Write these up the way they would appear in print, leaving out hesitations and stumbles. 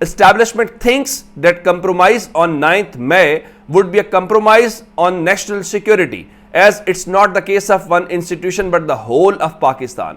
Establishment thinks that compromise on 9th May would be a compromise on national security as it's not the case of one institution but the whole of Pakistan.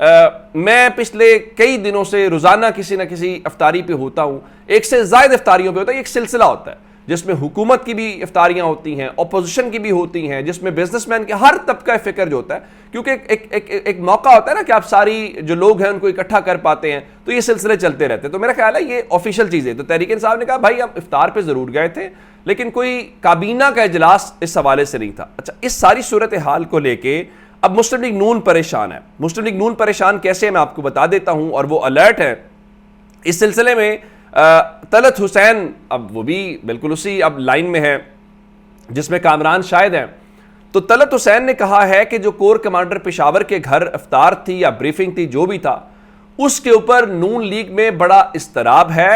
میں پچھلے کئی دنوں سے روزانہ کسی نہ کسی افطاری پہ ہوتا ہوں، ایک سے زائد افطاریوں پہ ہوتا ہے، ایک سلسلہ ہوتا ہے جس میں حکومت کی بھی افطاریاں ہوتی ہیں، اپوزیشن کی بھی ہوتی ہیں، جس میں بزنس مین کے ہر طبقہ فکر جو ہوتا ہے، کیونکہ ایک موقع ہوتا ہے نا کہ آپ ساری جو لوگ ہیں ان کو اکٹھا کر پاتے ہیں، تو یہ سلسلے چلتے رہتے ہیں۔ تو میرا خیال ہے یہ آفیشیل چیز ہے۔ تو تحریک انصاف نے کہا بھائی ہم افطار پہ ضرور گئے تھے لیکن کوئی کابینہ کا اجلاس اس حوالے سے نہیں تھا۔ اچھا، اس ساری صورتحال کو لے کے اب مسلم لیگ نون پریشان ہے۔ مسلم لیگ نون پریشان کیسے، میں آپ کو بتا دیتا ہوں، اور وہ الرٹ ہے اس سلسلے میں۔ طلعت حسین اب وہ بھی بالکل اسی اب لائن میں ہے جس میں کامران شاہد ہیں۔ تو طلعت حسین نے کہا ہے کہ جو کور کمانڈر پشاور کے گھر افطار تھی یا بریفنگ تھی جو بھی تھا، اس کے اوپر نون لیگ میں بڑا اضطراب ہے،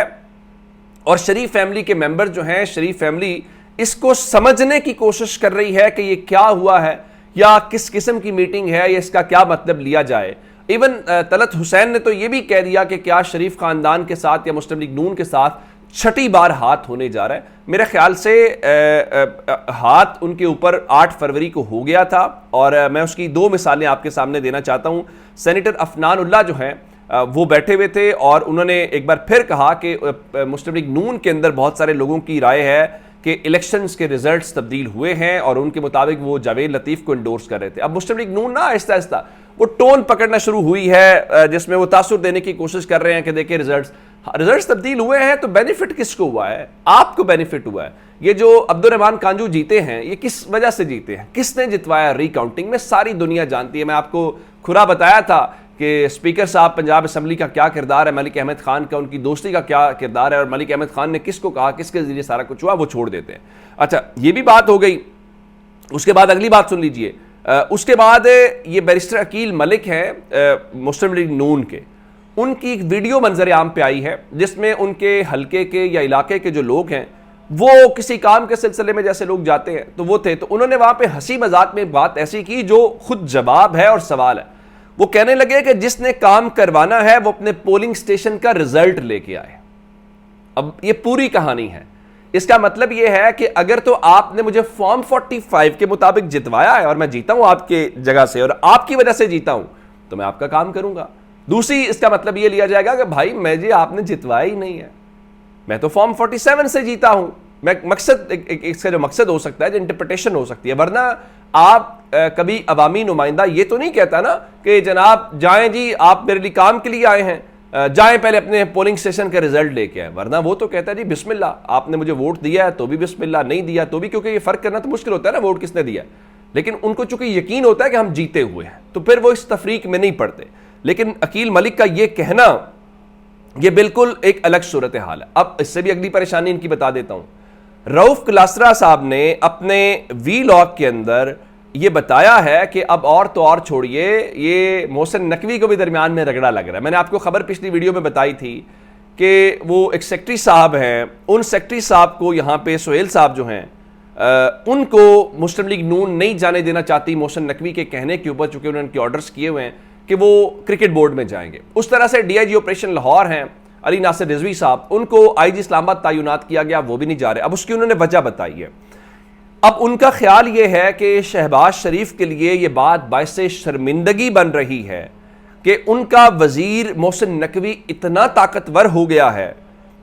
اور شریف فیملی کے ممبر جو ہیں، شریف فیملی اس کو سمجھنے کی کوشش کر رہی ہے کہ یہ کیا ہوا ہے یا کس قسم کی میٹنگ ہے یا اس کا کیا مطلب لیا جائے۔ ایون طلعت حسین نے تو یہ بھی کہہ دیا کہ کیا شریف خاندان کے ساتھ یا مسلم لیگ نون کے ساتھ چھٹی بار ہاتھ ہونے جا رہا ہے۔ میرے خیال سے ہاتھ ان کے اوپر 8 فروری کو ہو گیا تھا، اور میں اس کی 2 مثالیں آپ کے سامنے دینا چاہتا ہوں۔ سینیٹر عفنان اللہ جو ہیں وہ بیٹھے ہوئے تھے اور انہوں نے ایک بار پھر کہا کہ مسلم لیگ نون کے اندر بہت سارے لوگوں کی رائے ہے کہ الیکشنز کے ریزلٹس تبدیل ہوئے ہیں، اور ان کے مطابق وہ جاوید لطیف کو انڈورس کر رہے تھے۔ اب مسلم لیگ نون نا آہستہ آہستہ وہ ٹون پکڑنا شروع ہوئی ہے جس میں وہ تاثر دینے کی کوشش کر رہے ہیں کہ دیکھیں ریزلٹس تبدیل ہوئے ہیں تو بینیفٹ کس کو ہوا ہے؟ آپ کو بینیفٹ ہوا ہے۔ یہ جو عبد الرحمان کانجو جیتے ہیں یہ کس وجہ سے جیتے ہیں؟ کس نے جتوایا؟ ری کاؤنٹنگ میں ساری دنیا جانتی ہے۔ میں آپ کو کھرا بتایا تھا کہ اسپیکر صاحب پنجاب اسمبلی کا کیا کردار ہے، ملک احمد خان کا ان کی دوستی کا کیا کردار ہے، اور ملک احمد خان نے کس کو کہا، کس کے ذریعے سارا کچھ ہوا، وہ چھوڑ دیتے ہیں۔ اچھا، یہ بھی بات ہو گئی۔ اس کے بعد اگلی بات سن لیجئے۔ اس کے بعد یہ بیرسٹر عقیل ملک ہیں مسلم لیگ نون کے، ان کی ایک ویڈیو منظر عام پہ آئی ہے جس میں ان کے حلقے کے یا علاقے کے جو لوگ ہیں وہ کسی کام کے سلسلے میں جیسے لوگ جاتے ہیں تو وہ تھے، تو انہوں نے وہاں پہ ہنسی مذاق میں بات ایسی کی جو خود جواب ہے اور سوال ہے۔ وہ کہنے لگے کہ جس نے کام کروانا ہے وہ اپنے پولنگ سٹیشن کا رزلٹ لے کے آئے۔ اب یہ پوری کہانی ہے۔ اس کا مطلب یہ ہے کہ اگر تو آپ نے مجھے فارم 45 کے مطابق جتوایا ہے اور میں جیتا ہوں آپ کے جگہ سے اور آپ کی وجہ سے جیتا ہوں تو میں آپ کا کام کروں گا۔ دوسری اس کا مطلب یہ لیا جائے گا کہ بھائی میں جی آپ نے جتوایا ہی نہیں ہے، میں تو فارم 47 سے جیتا ہوں۔ میں مقصد اس کا جو مقصد ہو سکتا ہے، جو انٹرپریٹیشن ہو سکتی ہے، ورنہ آپ کبھی عوامی نمائندہ یہ تو نہیں کہتا نا کہ جناب جائیں جی آپ میرے لیے کام کے لیے آئے ہیں، جائیں پہلے اپنے پولنگ سٹیشن کا رزلٹ لے کے آئے، ورنہ وہ تو کہتا ہے جی بسم اللہ، آپ نے مجھے ووٹ دیا ہے تو بھی بسم اللہ، نہیں دیا تو بھی، کیونکہ یہ فرق کرنا تو مشکل ہوتا ہے نا ووٹ کس نے دیا ہے، لیکن ان کو چونکہ یقین ہوتا ہے کہ ہم جیتے ہوئے ہیں تو پھر وہ اس تفریق میں نہیں پڑتے۔ لیکن عقیل ملک کا یہ کہنا یہ بالکل ایک الگ صورتحال ہے۔ اب اس سے بھی اگلی پریشانی ان کی بتا دیتا ہوں۔ رؤف کلاسرا صاحب نے اپنے وی لاگ کے اندر یہ بتایا ہے کہ اب اور تو اور چھوڑیے، یہ محسن نقوی کو بھی درمیان میں رگڑا لگ رہا ہے۔ میں نے آپ کو خبر پچھلی ویڈیو میں بتائی تھی کہ وہ ایک سیکٹری صاحب ہیں، ان سیکٹری صاحب کو یہاں پہ سہیل صاحب جو ہیں ان کو مسلم لیگ نون نہیں جانے دینا چاہتی محسن نقوی کے کہنے کے اوپر، چونکہ انہوں نے ان کے آرڈرز کیے ہوئے ہیں کہ وہ کرکٹ بورڈ میں جائیں گے۔ اس طرح سے D I G operation Lahore ہیں علی ناصر رضوی صاحب، ان کو آئی جی اسلام آباد تعینات کیا گیا، وہ بھی نہیں جا رہے۔ اب اس کی انہوں نے وجہ بتائی ہے۔ اب ان کا خیال یہ ہے کہ شہباز شریف کے لیے یہ بات باعث شرمندگی بن رہی ہے کہ ان کا وزیر محسن نقوی اتنا طاقتور ہو گیا ہے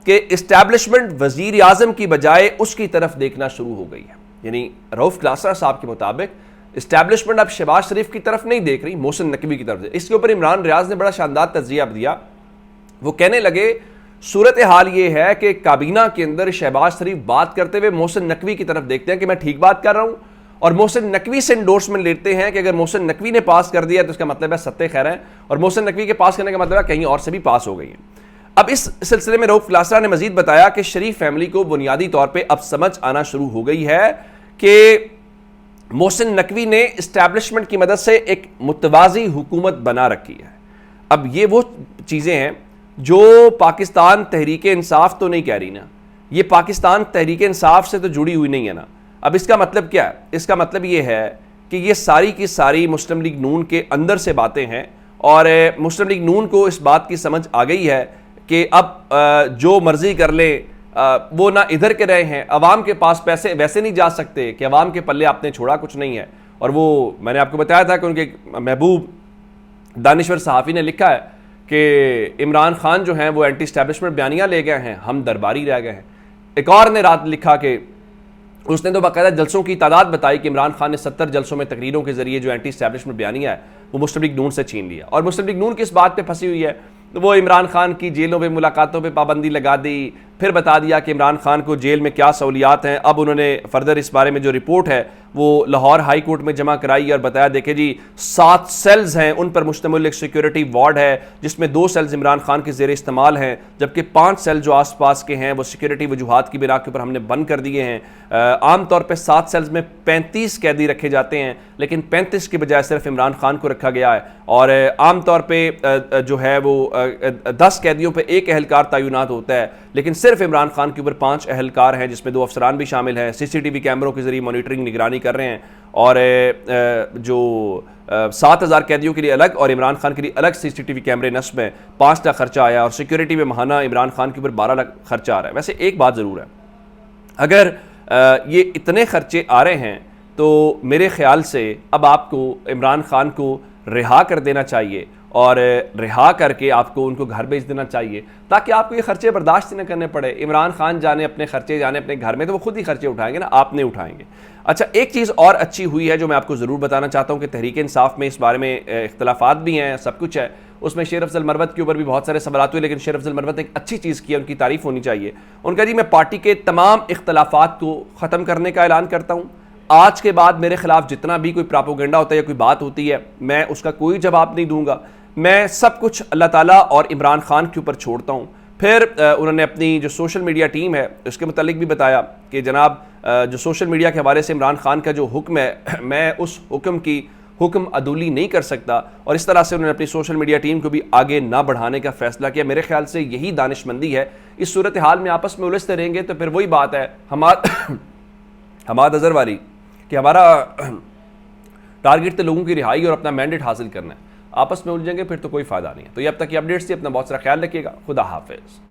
کہ اسٹیبلشمنٹ وزیر اعظم کی بجائے اس کی طرف دیکھنا شروع ہو گئی ہے۔ یعنی رؤف کلاسرا صاحب کے مطابق اسٹیبلشمنٹ اب شہباز شریف کی طرف نہیں دیکھ رہی، محسن نقوی کی طرف۔ اس کے اوپر عمران ریاض نے بڑا شاندار تجزیہ دیا۔ وہ کہنے لگے صورتحال یہ ہے کہ کابینہ کے اندر شہباز شریف بات کرتے ہوئے محسن نقوی کی طرف دیکھتے ہیں کہ میں ٹھیک بات کر رہا ہوں، اور محسن نقوی سے انڈورسمنٹ لیتے ہیں کہ اگر محسن نقوی نے پاس کر دیا تو اس کا مطلب ہے ستے خیر ہیں، اور محسن نقوی کے پاس کرنے کا مطلب ہے کہیں اور سے بھی پاس ہو گئی ہیں۔ اب اس سلسلے میں رؤف کلاسرا نے مزید بتایا کہ شریف فیملی کو بنیادی طور پہ اب سمجھ آنا شروع ہو گئی ہے کہ محسن نقوی نے اسٹیبلشمنٹ کی مدد سے ایک متوازی حکومت بنا رکھی ہے۔ اب یہ وہ چیزیں ہیں جو پاکستان تحریک انصاف تو نہیں کہہ رہی نا، یہ پاکستان تحریک انصاف سے تو جڑی ہوئی نہیں ہے نا۔ اب اس کا مطلب کیا ہے؟ اس کا مطلب یہ ہے کہ یہ ساری کی ساری مسلم لیگ نون کے اندر سے باتیں ہیں، اور مسلم لیگ نون کو اس بات کی سمجھ آ گئی ہے کہ اب جو مرضی کر لیں، وہ نہ ادھر کے رہے ہیں، عوام کے پاس پیسے ویسے نہیں جا سکتے کہ عوام کے پلے آپ نے چھوڑا کچھ نہیں ہے۔ اور وہ میں نے آپ کو بتایا تھا کہ ان کے محبوب دانشور صحافی نے لکھا ہے کہ عمران خان جو ہیں وہ اینٹی اسٹیبلشمنٹ بیانیہ لے گئے ہیں، ہم درباری رہ گئے ہیں۔ ایک اور نے رات لکھا کہ اس نے تو باقاعدہ جلسوں کی تعداد بتائی کہ عمران خان نے 70 جلسوں میں تقریروں کے ذریعے جو اینٹی اسٹیبلشمنٹ بیانیہ ہے وہ مسلم لیگ نون سے چھین لیا، اور مسلم لیگ نون کس بات پہ پھنسی ہوئی ہے؟ وہ عمران خان کی جیلوں پہ ملاقاتوں پہ پابندی لگا دی، پھر بتا دیا کہ عمران خان کو جیل میں کیا سہولیات ہیں۔ اب انہوں نے فردر اس بارے میں جو رپورٹ ہے وہ لاہور ہائی کورٹ میں جمع کرائی اور بتایا دیکھیں جی 7 سیلز ہیں، ان پر مشتمل ایک سیکیورٹی وارڈ ہے جس میں 2 سیلز عمران خان کے زیر استعمال ہیں، جبکہ 5 سیل جو آس پاس کے ہیں وہ سیکیورٹی وجوہات کی بنا کے اوپر ہم نے بند کر دیے ہیں۔ عام طور پہ 7 سیلز میں 35 قیدی رکھے جاتے ہیں، لیکن 35 کی بجائے صرف عمران خان کو رکھا گیا ہے، اور عام طور پہ جو ہے وہ 10 قیدیوں پہ 1 اہلکار تعینات ہوتا ہے، لیکن صرف عمران خان کے اوپر 5 اہلکار ہیں جس میں 2 افسران بھی شامل ہیں، سی سی ٹی وی کیمروں کے ذریعے مانیٹرنگ نگرانی کر رہے ہیں، اور جو 7,000 قیدیوں کے لیے الگ اور عمران خان کے لیے الگ سی سی ٹی وی کیمرے نصب ہیں، 5 لاکھ خرچہ آیا، اور سیکیورٹی میں ماہانہ عمران خان کے اوپر 12 لاکھ خرچہ آ رہا ہے۔ ویسے ایک بات ضرور ہے، اگر یہ اتنے خرچے آ رہے ہیں تو میرے خیال سے اب آپ کو عمران خان کو رہا کر دینا چاہیے، اور رہا کر کے آپ کو ان کو گھر بھیج دینا چاہیے تاکہ آپ کو یہ خرچے برداشت نہ کرنے پڑے۔ عمران خان جانے اپنے خرچے، جانے اپنے گھر میں، تو وہ خود ہی خرچے اٹھائیں گے نا، آپ نہیں اٹھائیں گے۔ اچھا، ایک چیز اور اچھی ہوئی ہے جو میں آپ کو ضرور بتانا چاہتا ہوں کہ تحریک انصاف میں اس بارے میں اختلافات بھی ہیں، سب کچھ ہے، اس میں شیر افضل مروت کے اوپر بھی بہت سارے سوالات ہوئے، لیکن شیر افضل مروت نے ایک اچھی چیز کی ہے، ان کی تعریف ہونی چاہیے۔ ان کا جی میں پارٹی کے تمام اختلافات کو ختم کرنے کا اعلان کرتا ہوں، آج کے بعد میرے خلاف جتنا بھی کوئی پراپوگنڈا ہوتا ہے یا کوئی بات ہوتی ہے میں اس کا کوئی جواب نہیں دوں گا، میں سب کچھ اللہ تعالیٰ اور عمران خان کے اوپر چھوڑتا ہوں۔ پھر انہوں نے اپنی جو سوشل میڈیا ٹیم ہے اس کے متعلق بھی بتایا کہ جناب جو سوشل میڈیا کے حوالے سے عمران خان کا جو حکم ہے میں اس حکم کی حکم عدولی نہیں کر سکتا، اور اس طرح سے انہوں نے اپنی سوشل میڈیا ٹیم کو بھی آگے نہ بڑھانے کا فیصلہ کیا۔ میرے خیال سے یہی دانش مندی ہے۔ اس صورتحال میں آپس میں الجھتے رہیں گے تو پھر وہی بات ہے حماد اظہر والی کہ ہمارا ٹارگٹ تو لوگوں کی رہائی اور اپنا مینڈیٹ حاصل کرنا ہے، آپس میں الجھیں گے پھر تو کوئی فائدہ نہیں ہے۔ تو یہ اب تک کی اپڈیٹس تھی، اپنا بہت سارا خیال رکھیے گا، خدا حافظ۔